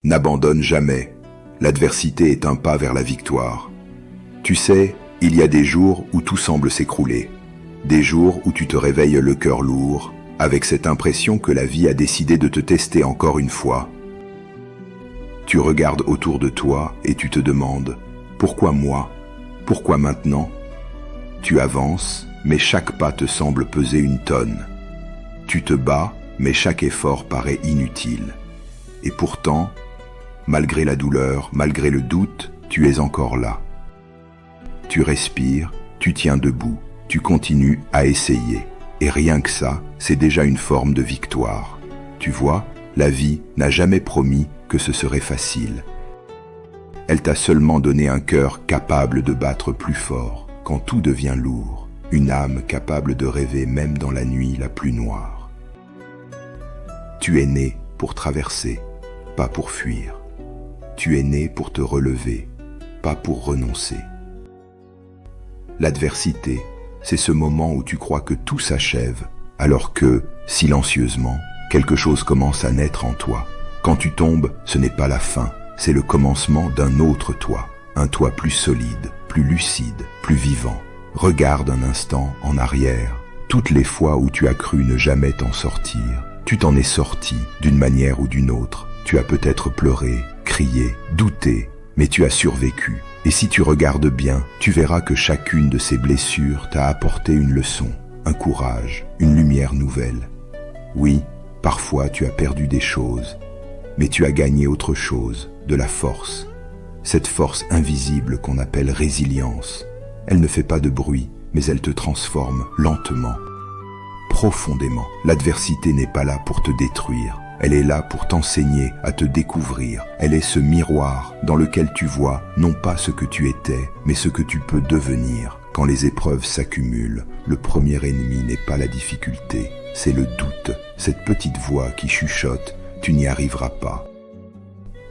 N'abandonne jamais. L'adversité est un pas vers la victoire. Tu sais, il y a des jours où tout semble s'écrouler. Des jours où tu te réveilles le cœur lourd, avec cette impression que la vie a décidé de te tester encore une fois. Tu regardes autour de toi et tu te demandes « Pourquoi moi? Pourquoi maintenant ?» Tu avances, mais chaque pas te semble peser une tonne. Tu te bats, mais chaque effort paraît inutile. Et pourtant, malgré la douleur, malgré le doute, tu es encore là. Tu respires, tu tiens debout, tu continues à essayer. Et rien que ça, c'est déjà une forme de victoire. Tu vois, la vie n'a jamais promis que ce serait facile. Elle t'a seulement donné un cœur capable de battre plus fort quand tout devient lourd, une âme capable de rêver même dans la nuit la plus noire. Tu es né pour traverser, pas pour fuir. Tu es né pour te relever, pas pour renoncer. L'adversité, c'est ce moment où tu crois que tout s'achève, alors que, silencieusement, quelque chose commence à naître en toi. Quand tu tombes, ce n'est pas la fin, c'est le commencement d'un autre toi, un toi plus solide, plus lucide, plus vivant. Regarde un instant en arrière, toutes les fois où tu as cru ne jamais t'en sortir, tu t'en es sorti d'une manière ou d'une autre. Tu as peut-être pleuré, crié, douté, mais tu as survécu. Et si tu regardes bien, tu verras que chacune de ces blessures t'a apporté une leçon, un courage, une lumière nouvelle. Oui, parfois tu as perdu des choses, mais tu as gagné autre chose, de la force. Cette force invisible qu'on appelle résilience. Elle ne fait pas de bruit, mais elle te transforme lentement, profondément. L'adversité n'est pas là pour te détruire. Elle est là pour t'enseigner à te découvrir. Elle est ce miroir dans lequel tu vois non pas ce que tu étais, mais ce que tu peux devenir. Quand les épreuves s'accumulent, le premier ennemi n'est pas la difficulté, c'est le doute, cette petite voix qui chuchote « tu n'y arriveras pas ».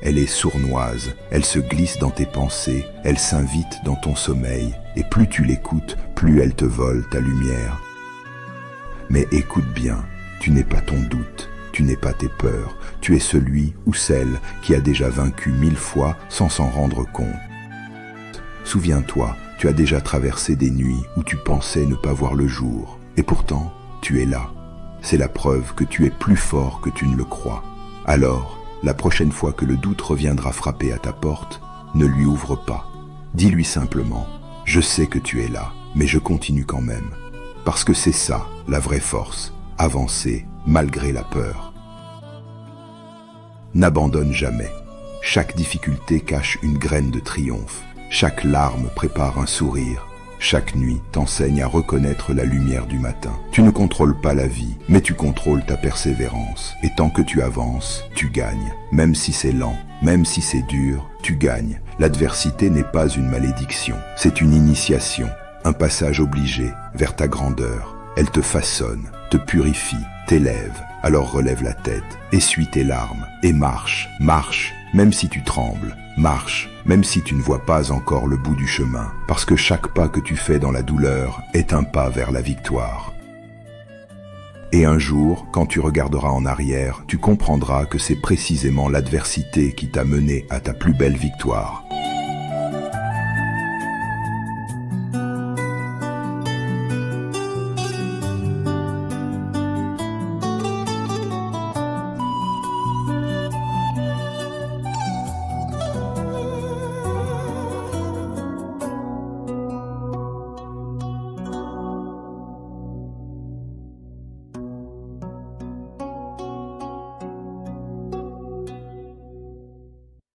Elle est sournoise, elle se glisse dans tes pensées, elle s'invite dans ton sommeil, et plus tu l'écoutes, plus elle te vole ta lumière. Mais écoute bien, tu n'es pas ton doute. Tu n'es pas tes peurs, tu es celui ou celle qui a déjà vaincu 1000 fois sans s'en rendre compte. Souviens-toi, tu as déjà traversé des nuits où tu pensais ne pas voir le jour, et pourtant, tu es là. C'est la preuve que tu es plus fort que tu ne le crois. Alors, la prochaine fois que le doute reviendra frapper à ta porte, ne lui ouvre pas. Dis-lui simplement, « Je sais que tu es là, mais je continue quand même. » Parce que c'est ça, la vraie force, avancer malgré la peur. N'abandonne jamais. Chaque difficulté cache une graine de triomphe. Chaque larme prépare un sourire. Chaque nuit t'enseigne à reconnaître la lumière du matin. Tu ne contrôles pas la vie, mais tu contrôles ta persévérance. Et tant que tu avances, tu gagnes. Même si c'est lent, même si c'est dur, tu gagnes. L'adversité n'est pas une malédiction, c'est une initiation, un passage obligé vers ta grandeur. Elle te façonne, te purifie, t'élève. Alors relève la tête, essuie tes larmes et marche, marche, même si tu trembles. Marche, même si tu ne vois pas encore le bout du chemin, parce que chaque pas que tu fais dans la douleur est un pas vers la victoire. Et un jour, quand tu regarderas en arrière, tu comprendras que c'est précisément l'adversité qui t'a mené à ta plus belle victoire.